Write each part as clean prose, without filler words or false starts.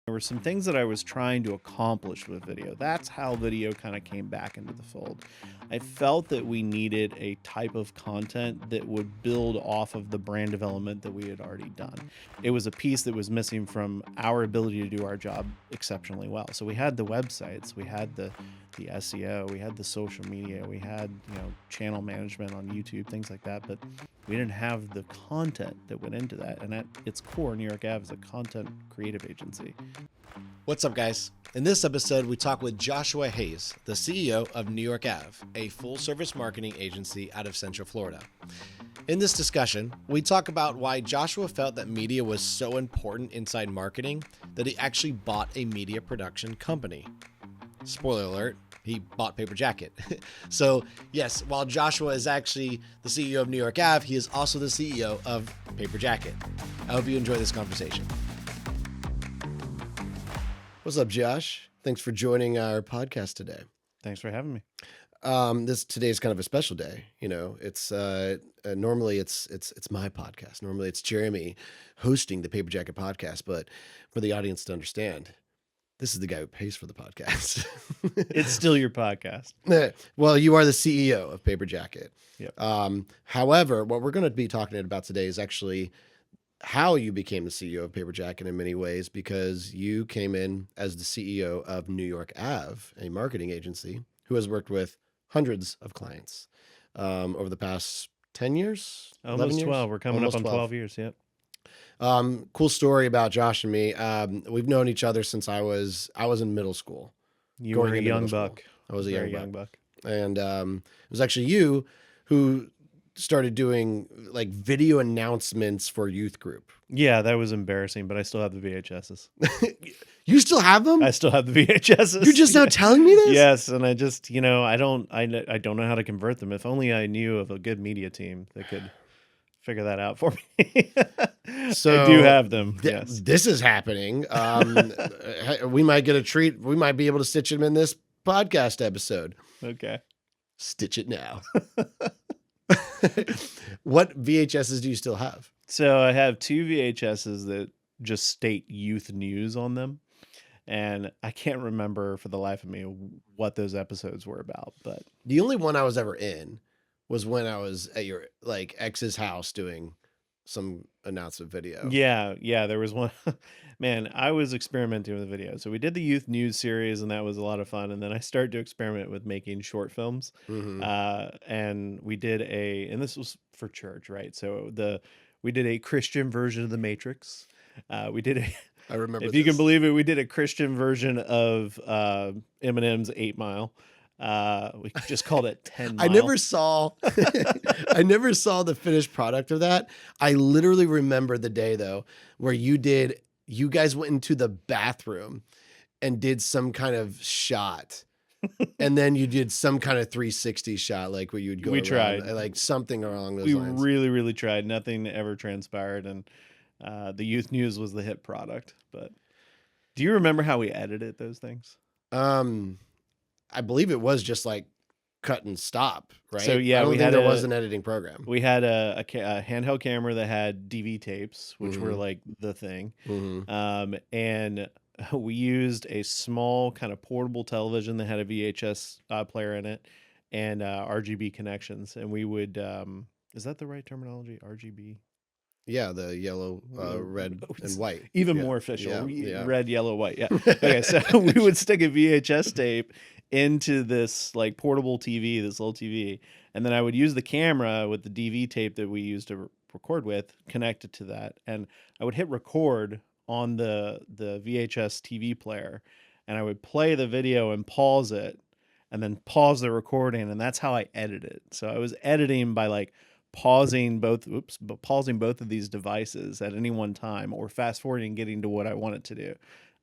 There were some things that I was trying to accomplish with video. That's how video kind of came back into the fold. I felt that we needed a type of content that would build off of the brand development that we had already done. It was a piece that was missing from our ability to do our job exceptionally well. So we had the websites, we had the SEO, we had the social media, we had, channel management on YouTube, things like that, but we didn't have the content that went into that. And at its core, New York Ave is a content creative agency. What's up, guys? In this episode, we talk with Joshua Hayes, the CEO of New York Ave, a full-service marketing agency out of Central Florida. In this discussion, we talk about why Joshua felt that media was so important inside marketing that he actually bought a media production company. Spoiler alert, he bought Paper Jacket. So yes, while Joshua is actually the CEO of New York Ave, he is also the CEO of Paper Jacket. I hope you enjoy this conversation. What's up, Josh? Thanks for joining our podcast today. Thanks for having me. Today is kind of a special day. It's normally it's my podcast. Normally it's Jeremy hosting the Paper Jacket podcast, but for the audience to understand, this is the guy who pays for the podcast. It's still your podcast. Well, you are the CEO of Paper Jacket. Yep. However, what we're going to be talking about today is actually how you became the CEO of Paper Jacket in many ways, because you came in as the CEO of New York Ave, a marketing agency who has worked with hundreds of clients over the past 10 years, Almost 12. Years? We're coming Almost up on 12 years. Yep. Cool story about Josh and me. We've known each other since I was in middle school. You were a young buck. I was a Very young buck. buck. And it was actually you who started doing like video announcements for youth group. Yeah, that was embarrassing, but I still have the VHSs. You still have them? I still have the VHSs. You're just now telling me this? Yes, and I just, I don't know how to convert them. If only I knew of a good media team that could figure that out for me. So I do have them. Yes. This is happening. We might get a treat. We might be able to stitch them in this podcast episode. Okay. Stitch it now. What VHSs do you still have? So I have two VHSs that just state youth news on them. And I can't remember for the life of me what those episodes were about. But the only one I was ever in was when I was at your ex's house doing some announcement video. Yeah, there was one. Man, I was experimenting with video. So we did the youth news series, and that was a lot of fun. And then I started to experiment with making short films. Mm-hmm. And we did and this was for church, right? So we did a Christian version of The Matrix. We did I remember. If you can believe it, we did a Christian version of Eminem's 8 Mile. We just called it 10 Mile. I never saw the finished product of that. I literally remember the day though where you guys went into the bathroom and did some kind of shot. And then you did some kind of 360 shot, like where you'd go. We around, tried, like something along those lines. We really, really tried. Nothing ever transpired, and the youth news was the hit product. But do you remember how we edited those things? I believe it was just like cut and stop, right? So yeah, I don't think there was an editing program. We had a handheld camera that had DV tapes, which were like the thing. Mm-hmm. And we used a small kind of portable television that had a VHS player in it and RGB connections. And we would, is that the right terminology? RGB? Yeah, the yellow, red, and white. Even more official. Yeah. Red, yellow, white. Yeah. Okay, so we would stick a VHS tape into this like portable TV, this little TV, and then I would use the camera with the DV tape that we used to record with, connect it to that, and I would hit record on the VHS TV player, and I would play the video and pause it, and then pause the recording, and that's how I edit it. So I was editing by like pausing both of these devices at any one time, or fast forwarding and getting to what I wanted to do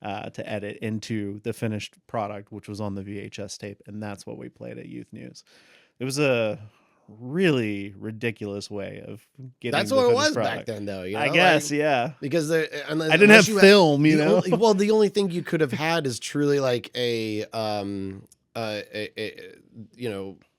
to edit into the finished product, which was on the VHS tape. And that's what we played at Youth News. It was a really ridiculous way of getting That's what it was product back then, though. I guess, yeah. Because I didn't have film, the only thing you could have had is truly like a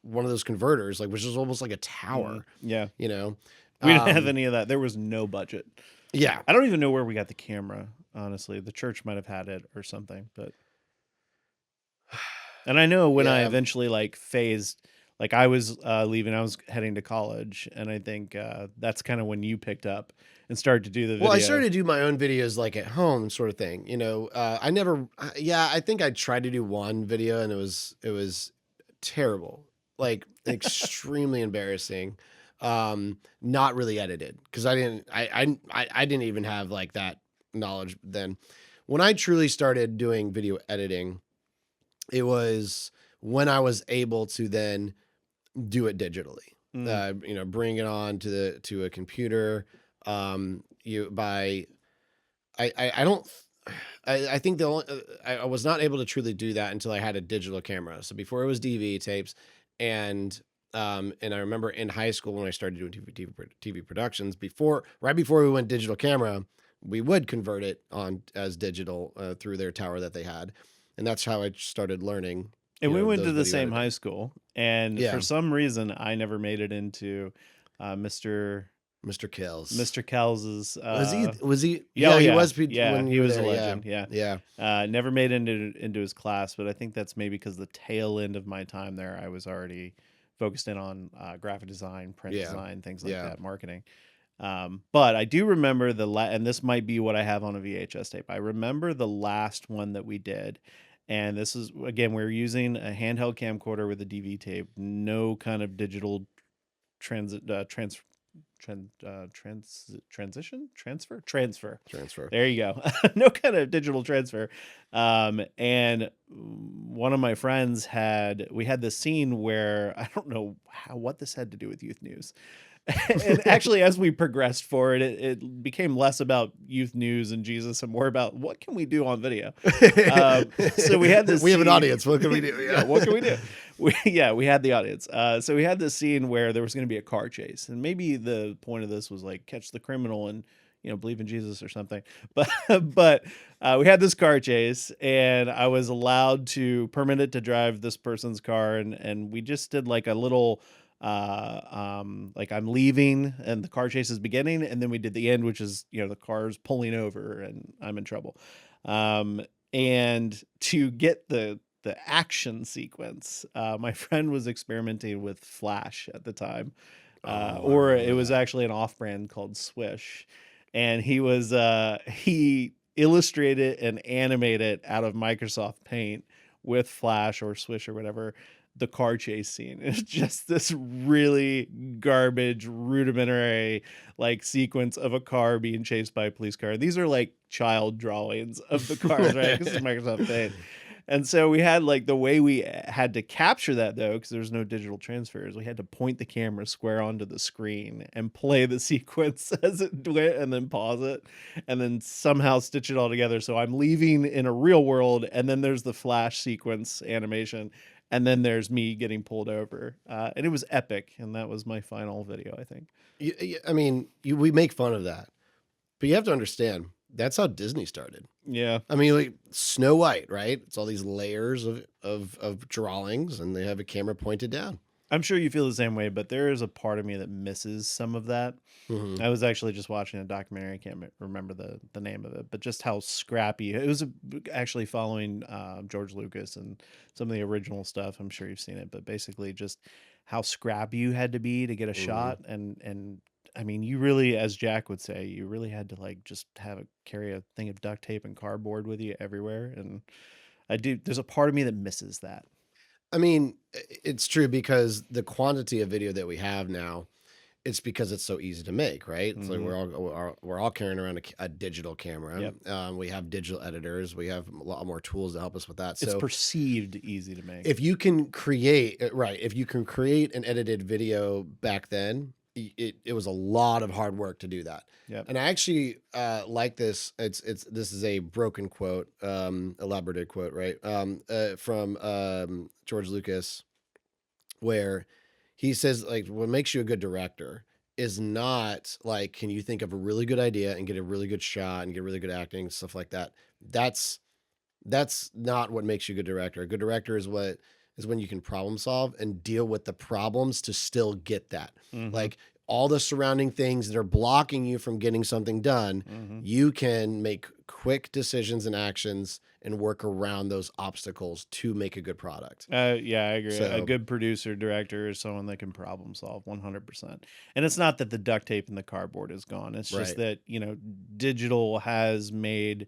one of those converters, like which is almost like a tower. Yeah. We didn't have any of that. There was no budget. Yeah. I don't even know where we got the camera. honestly. The church might have had it or something, but and I know when I Yeah. eventually like phased, like I was leaving, I was heading to college, and I think that's kind of when you picked up and started to do the Well, I video. started to do my own videos like at home sort of thing. I never yeah, I think I tried to do one video and it was terrible. Like extremely embarrassing. Not really edited because I didn't even have like that knowledge then. When I truly started doing video editing, it was when I was able to then do it digitally. Mm. Bring it on to a computer. You by I don't. I think the only I was not able to truly do that until I had a digital camera. So before it was DV tapes, and I remember in high school when I started doing TV productions, right before we went digital camera, we would convert it on as digital through their tower that they had, and that's how I started learning. And we went Those to the video same high editing. school, and for Yeah, some reason, I never made it into Mr. Mr. Kills. Mr. Kels's. Was he? Was he? Yeah, oh Yeah, he yeah, was yeah. when He you were was a there. Yeah, legend. Yeah, yeah. never made it into his class, but I think that's maybe because the tail end of my time there, I was already focused in on graphic design, print Yeah. design, things like Yeah. that, marketing. But I do remember and this might be what I have on a VHS tape. I remember the last one that we did. And this is, again, we were using a handheld camcorder with a DV tape, no kind of digital transfer. There you go. No kind of digital transfer. And one of my friends we had this scene where I don't know what this had to do with youth news. And actually, as we progressed forward, it became less about youth news and Jesus and more about what can we do on video. So we had this. We have an scene- audience. What can we do? Yeah, what can we do? We had the audience. So we had this scene where there was going to be a car chase, and maybe the point of this was like catch the criminal and believe in Jesus or something. But we had this car chase, and I was allowed to permitted to drive this person's car, and we just did like a little. Like I'm leaving and the car chase is beginning, and then we did the end, which is the car's pulling over and I'm in trouble. And to get the action sequence, my friend was experimenting with Flash at the time, or it was actually an off-brand called Swish, and he illustrated and animated out of Microsoft Paint with Flash or Swish or whatever the car chase scene. It's just this really garbage, rudimentary like sequence of a car being chased by a police car. These are like child drawings of the cars, right? This is Microsoft Paint. And so we had like the way we had to capture that though, because there's no digital transfers. We had to point the camera square onto the screen and play the sequence as it went, and then pause it, and then somehow stitch it all together. So I'm leaving in a real world, and then there's the Flash sequence animation, and then there's me getting pulled over, and it was epic. And that was my final video, I think. We make fun of that, but you have to understand that's how Disney started. Yeah. I mean, like Snow White, right? It's all these layers of drawings, and they have a camera pointed down. I'm sure you feel the same way, but there is a part of me that misses some of that. Mm-hmm. I was actually just watching a documentary. I can't remember the name of it, but just how scrappy it was. Actually following George Lucas and some of the original stuff. I'm sure you've seen it, but basically just how scrappy you had to be to get a shot. And I mean, you really, as Jack would say, you really had to like just carry a thing of duct tape and cardboard with you everywhere. And there's a part of me that misses that. I mean, it's true because the quantity of video that we have now, it's because it's so easy to make, right? It's like we're all carrying around a digital camera. Yep. We have digital editors. We have a lot more tools to help us with that. It's So perceived easy to make. if you can create an edited video back then, it was a lot of hard work to do that. Yep. And I actually like this. This is a broken quote, elaborated quote, right? From George Lucas, where he says like, what makes you a good director is not like, can you think of a really good idea and get a really good shot and get really good acting, stuff like that. That's not what makes you a good director. A good director is when you can problem solve and deal with the problems to still get that. Like all the surrounding things that are blocking you from getting something done, you can make quick decisions and actions and work around those obstacles to make a good product. Yeah, I agree. A So, good producer, director is someone that can problem solve 100%. And it's not that the duct tape and the cardboard is gone. It's just right. that, digital has made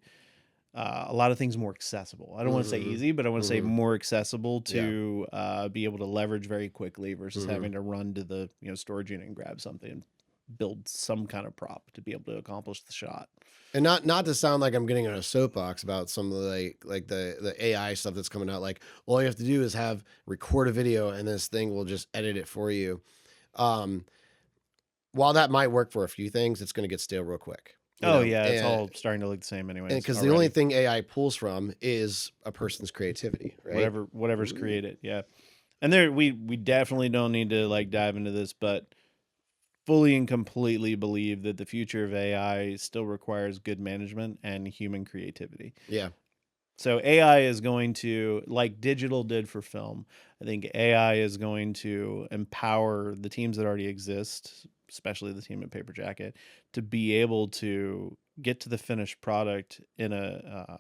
a lot of things more accessible. I don't want to say Mm-hmm. easy, but I want to say Mm-hmm. more accessible Yeah. to be able to leverage very quickly versus Mm-hmm. having to run to the storage unit and grab something and build some kind of prop to be able to accomplish the shot. And not to sound like I'm getting on a soapbox about some of the like the AI stuff that's coming out. Like all you have to do is record a video and this thing will just edit it for you. Um, while that might work for a few things, it's going to get stale real quick. Oh yeah, it's all starting to look the same And anyways because the only already. thing AI pulls from is a person's creativity, right? Whatever's created, yeah. And there we definitely don't need to like dive into this, but fully and completely believe that the future of AI still requires good management and human creativity. Yeah. So AI is going to, like digital did for film, I think AI is going to empower the teams that already exist, especially the team at Paper Jacket, to be able to get to the finished product in a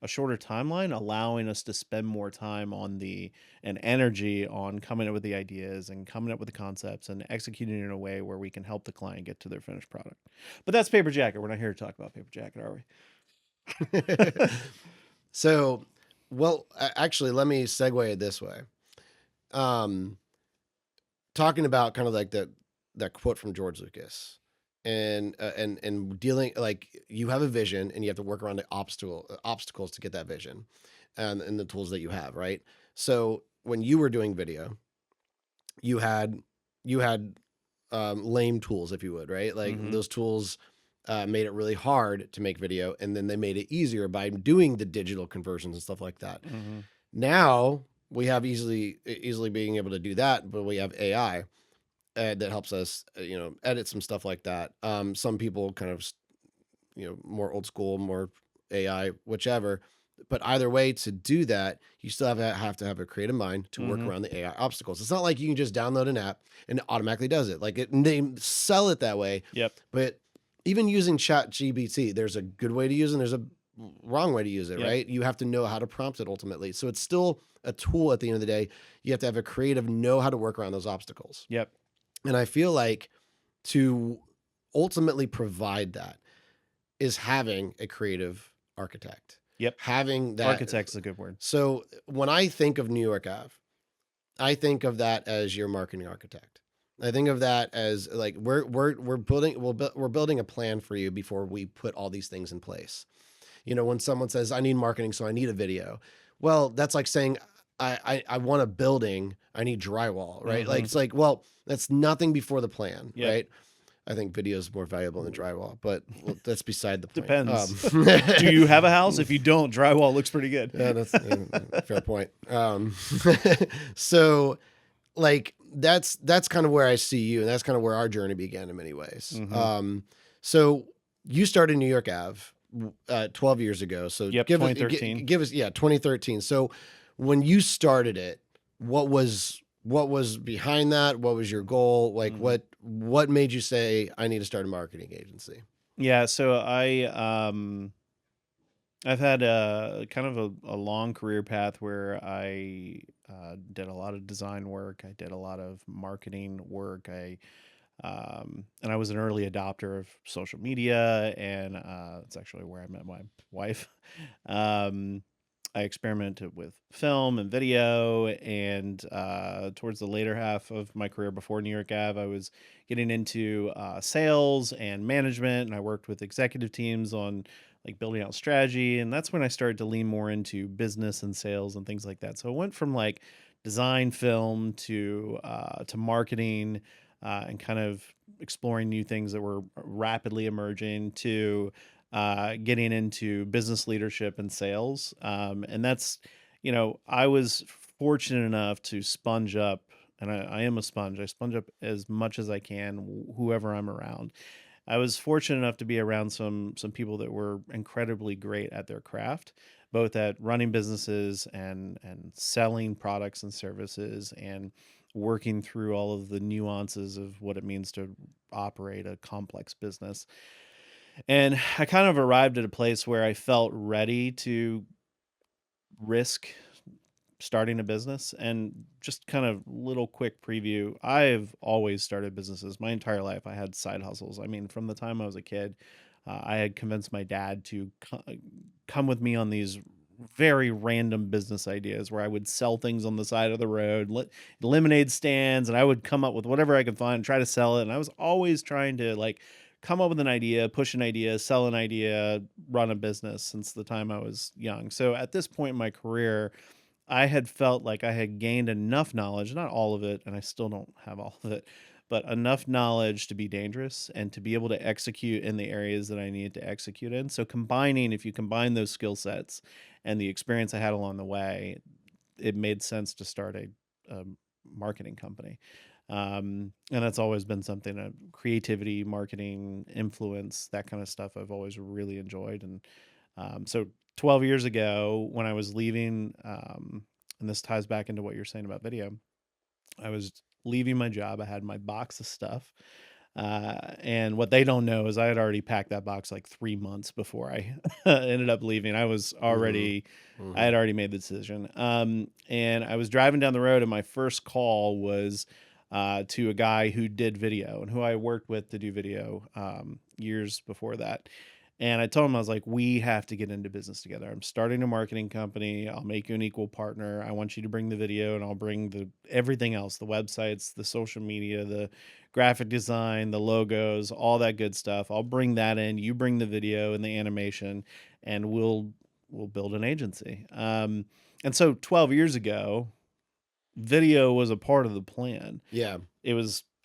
shorter timeline, allowing us to spend more time on and energy on coming up with the ideas and coming up with the concepts and executing in a way where we can help the client get to their finished product. But that's Paper Jacket. We're not here to talk about Paper Jacket, are we? So, well, actually, let me segue it this way. Talking about kind of like that quote from George Lucas, and dealing like you have a vision and you have to work around the obstacles to get that vision, and the tools that you have, right? So when you were doing video, you had lame tools, if you would, right? Like Mhm. those tools made it really hard to make video, and then they made it easier by doing the digital conversions and stuff like that. Mhm. Now we have easily being able to do that, but we have AI that helps us, edit some stuff like that. Some people kind of, more old school, more AI, whichever. But either way, to do that, you still have to have a creative mind to work Mhm. around the AI obstacles. It's not like you can just download an app and it automatically does it. Like they sell it that way, Yep. but even using Chat GBT, there's a good way to use it and there's a wrong way to use it, Yep. right? You have to know how to prompt it ultimately. So it's still a tool at the end of the day. You have to have a creative know how to work around those obstacles. Yep. And I feel like to ultimately provide that is having a creative architect. Yep. Having that. Architect's a good word. So when I think of New York Ave, I think of that as your marketing architect. I think of that as like we're building a plan for you before we put all these things in place. When someone says I need marketing, so I need a video. Well, that's like saying I want a building, I need drywall, right? Like Mhm. it's like, well, that's nothing before the plan, Yep. right? I think video is more valuable than drywall, but that's beside the point. Depends. Do you have a house? If you don't, drywall looks pretty good. Yeah, that's fair point. So like that's kind of where I see you, and that's kind of where our journey began in many ways. Mhm. So you started New York Ave 12 years ago. So Yep, give us 2013. give us 2013. So when you started it, what was behind that? What was your goal? Like Mhm. what made you say I need to start a marketing agency? Yeah, so I've had a kind of a long career path where I did a lot of design work. I did a lot of marketing work. And I was an early adopter of social media, and it's actually where I met my wife. um, I experimented with film and video, and towards the later half of my career before New York Ave, I was getting into sales and management, and I worked with executive teams on like building out strategy, and that's when I started to lean more into business and sales and things like that. So it went from like design, film to marketing, and kind of exploring new things that were rapidly emerging to getting into business leadership and sales. And that's, I was fortunate enough to sponge up, and I am a sponge. I sponge up as much as I can, whoever I'm around. I was fortunate enough to be around some people that were incredibly great at their craft, both at running businesses and selling products and services and working through all of the nuances of what it means to operate a complex business. And I kind of arrived at a place where I felt ready to risk starting a business. And just kind of little quick preview, I've always started businesses my entire life. I had side hustles. I mean, from the time I was a kid, I had convinced my dad to come with me on these very random business ideas where I would sell things on the side of the road, lemonade stands, and I would come up with whatever I could find and try to sell it. And I was always trying to like come up with an idea, push an idea, sell an idea, run a business since the time I was young. So at this point in my career, I had felt like I had gained enough knowledge, not all of it, and I still don't have all of it, but enough knowledge to be dangerous and to be able to execute in the areas that I needed to execute in. So if you combine those skill sets and the experience I had along the way, it made sense to start a marketing company. And that's always been something creativity, marketing, influence, that kind of stuff I've always really enjoyed. And so 12 years ago, when I was leaving, and this ties back into what you're saying about video, I was leaving my job. I had my box of stuff. And what they don't know is I had already packed that box like 3 months before I ended up leaving. Mm-hmm. I Mm-hmm. had already made the decision. And I was driving down the road, and my first call was to a guy who did video and who I worked with to do video years before that. And I told him, I was like, we have to get into business together. I'm starting a marketing company. I'll make you an equal partner. I want you to bring the video, and I'll bring everything else, the websites, the social media, the graphic design, the logos, all that good stuff. I'll bring that in. You bring the video and the animation, and we'll build an agency. And so 12 years ago, video was a part of the plan. Yeah.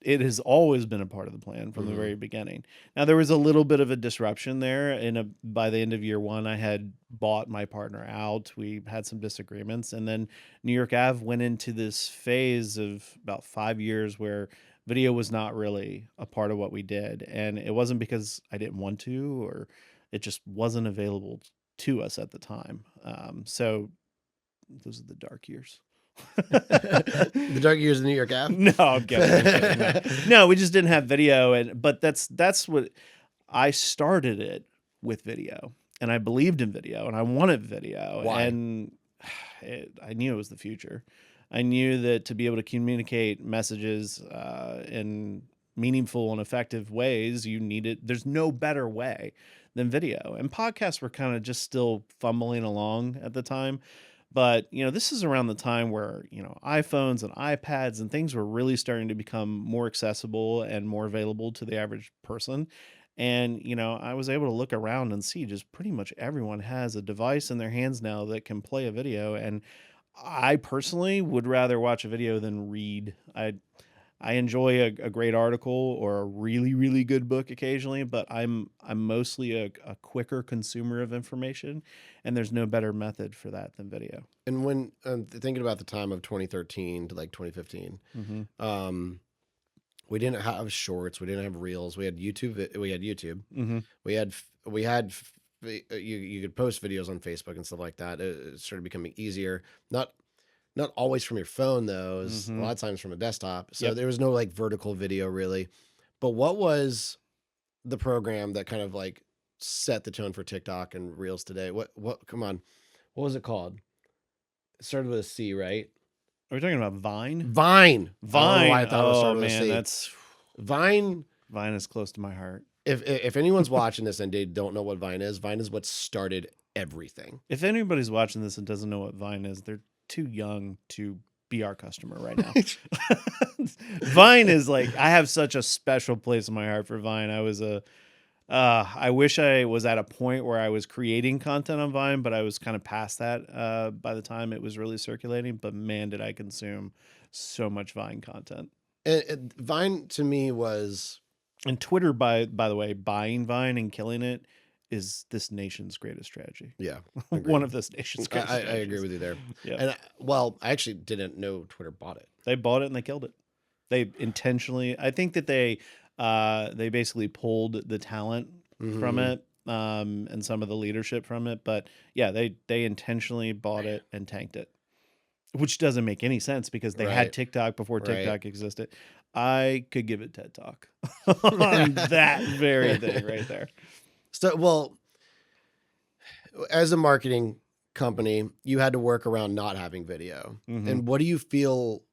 It has always been a part of the plan from the Mm-hmm. very beginning. Now there was a little bit of a disruption there. By the end of year one, I had bought my partner out. We had some disagreements, and then New York Ave went into this phase of about 5 years where video was not really a part of what we did, and it wasn't because I didn't want to, or it just wasn't available to us at the time. So those are the dark years. The dark years of New York Ave. No, I'm kidding. I'm kidding. No. No, we just didn't have video, but that's what I started it with video, and I believed in video, and I wanted video, Why? and I knew it was the future. I knew that to be able to communicate messages in meaningful and effective ways, you needed. There's no better way than video, and podcasts were kind of just still fumbling along at the time. But, this is around the time where, iPhones and iPads and things were really starting to become more accessible and more available to the average person. And, I was able to look around and see just pretty much everyone has a device in their hands now that can play a video. And I personally would rather watch a video than read. I enjoy a great article or a really, really good book occasionally, but I'm mostly a quicker consumer of information, and there's no better method for that than video. And when thinking about the time of 2013 to like 2015, Mm-hmm. we didn't have shorts, we didn't have reels, we had YouTube. We had YouTube. Mm-hmm. We had you could post videos on Facebook and stuff like that. It started becoming easier. Not always from your phone though. It was a Mm-hmm. lot of times from a desktop. So Yep. there was no like vertical video really. But what was the program that kind of like set the tone for TikTok and Reels today? What come on. What was it called? It started with a C, right? Are we talking about Vine? Vine. I don't know why I Vine. thought it was Oh started with a man, C. that's Vine. Vine is close to my heart. If anyone's watching this and they don't know what Vine is what started everything. If anybody's watching this and doesn't know what Vine is, they're too young to be our customer right now. Vine is like, I have such a special place in my heart for Vine. I wish I was at a point where I was creating content on Vine, but I was kind of past that by the time it was really circulating. But man, did I consume so much Vine content. Vine to me was, And Twitter, by the way, buying Vine and killing it is this nation's greatest strategy. yeah, One of this nation's greatest I strategies. agree with you there. Yeah. And I actually didn't know Twitter bought it. They bought it and they killed it. They intentionally, I think that they basically pulled the talent from Mhm. it, and some of the leadership from it. But yeah, they intentionally bought it and tanked it, which doesn't make any sense because they had Right. TikTok before Right. TikTok existed. I could give a TED talk on that very thing right there. So, well, as a marketing company, you had to work around not having video. Mhm. And what do you feel?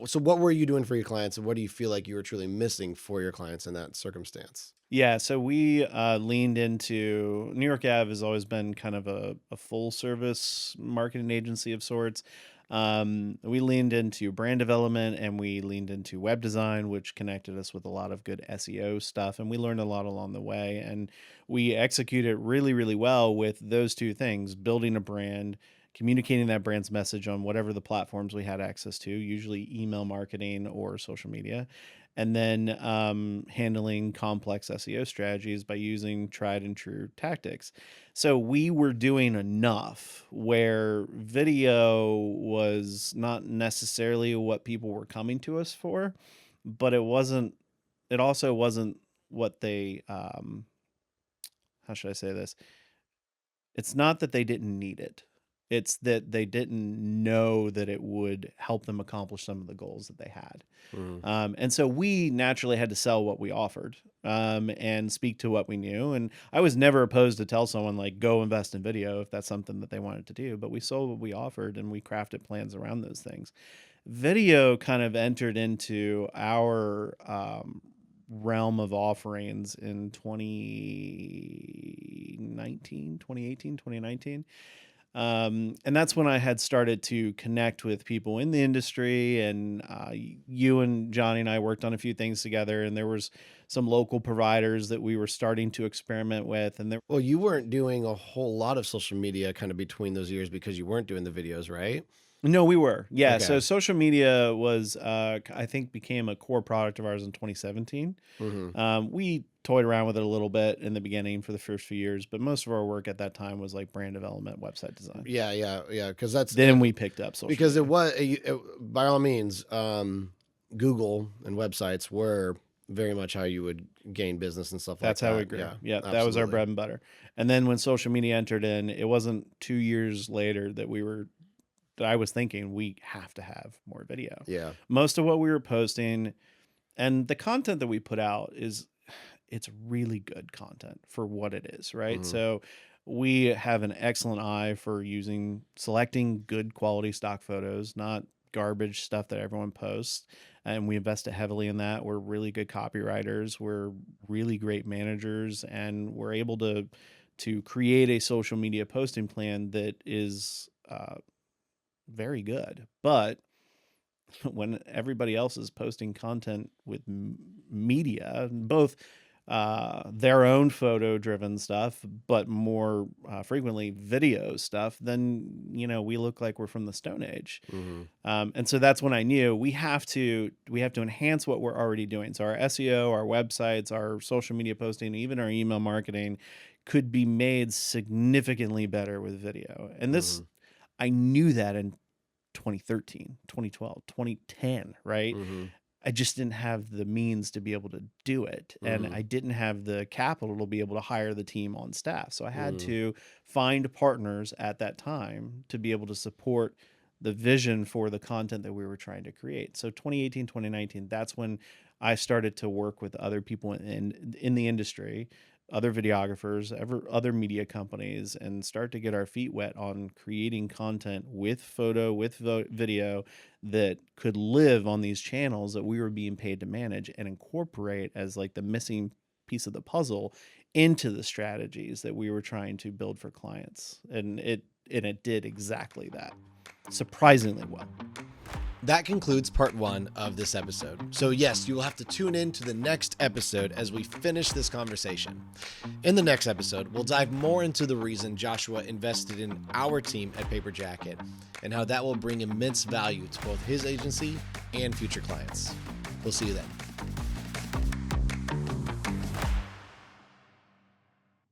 So, what were you doing for your clients, and what do you feel like you were truly missing for your clients in that circumstance? Yeah, so we leaned into New York Ave has always been kind of a full service marketing agency of sorts. We leaned into brand development and we leaned into web design, which connected us with a lot of good SEO stuff. And we learned a lot along the way. And we executed really, really well with those two things building a brand, communicating that brand's message on whatever the platforms we had access to, usually email marketing or social media, and then handling complex SEO strategies by using tried and true tactics. So we were doing enough where video was not necessarily what people were coming to us for, but it also wasn't what they, how should I say this? It's not that they didn't need it. It's that they didn't know that it would help them accomplish some of the goals that they had. Mm. And so we naturally had to sell what we offered and speak to what we knew. And I was never opposed to tell someone like, go invest in video if that's something that they wanted to do. But we sold what we offered and we crafted plans around those things. Video kind of entered into our realm of offerings in 2019, 2018, 2019. And that's when I had started to connect with people in the industry, and you and Johnny and I worked on a few things together, and there was some local providers that we were starting to experiment with, and there. Well, you weren't doing a whole lot of social media kind of between those years because you weren't doing the videos, right? No, we were. Yeah, Okay. so social media was I think became a core product of ours in 2017. Mm-hmm. We toyed around with it a little bit in the beginning for the first few years, but most of our work at that time was like brand development, website design. Yeah. Because that's Then we picked up social because media. by all means, Google and websites were very much how you would gain business and stuff That's like that. how we grew. Yeah, Yeah, that was our absolutely. bread and butter. And then when social media entered in, it wasn't 2 years later that I was thinking we have to have more video. Yeah. Most of what we were posting and the content that we put out it's really good content for what it is, right? Mhm. So we have an excellent eye for selecting good quality stock photos, not garbage stuff that everyone posts. And we invest heavily in that. We're really good copywriters. We're really great managers, and we're able to create a social media posting plan that is very good. But when everybody else is posting content with media, both their own photo driven stuff, but more frequently video stuff, then, we look like we're from the Stone Age. Mm-hmm. And so that's when I knew we have to enhance what we're already doing. So our SEO, our websites, our social media posting, even our email marketing could be made significantly better with video. And Mm-hmm. I knew that in 2013, 2012, 2010, right? Mm-hmm. I just didn't have the means to be able to do it. And Mm-hmm. I didn't have the capital to be able to hire the team on staff. So I had Mm-hmm. to find partners at that time to be able to support the vision for the content that we were trying to create. So 2018, 2019, that's when I started to work with other people in the industry, other videographers, other media companies, and start to get our feet wet on creating content with photo, with video that could live on these channels that we were being paid to manage and incorporate as like the missing piece of the puzzle into the strategies that we were trying to build for clients. And it did exactly that. Surprisingly well. That concludes part 1 of this episode. So yes, you will have to tune in to the next episode as we finish this conversation. In the next episode, we'll dive more into the reason Joshua invested in our team at Paper Jacket and how that will bring immense value to both his agency and future clients. We'll see you then.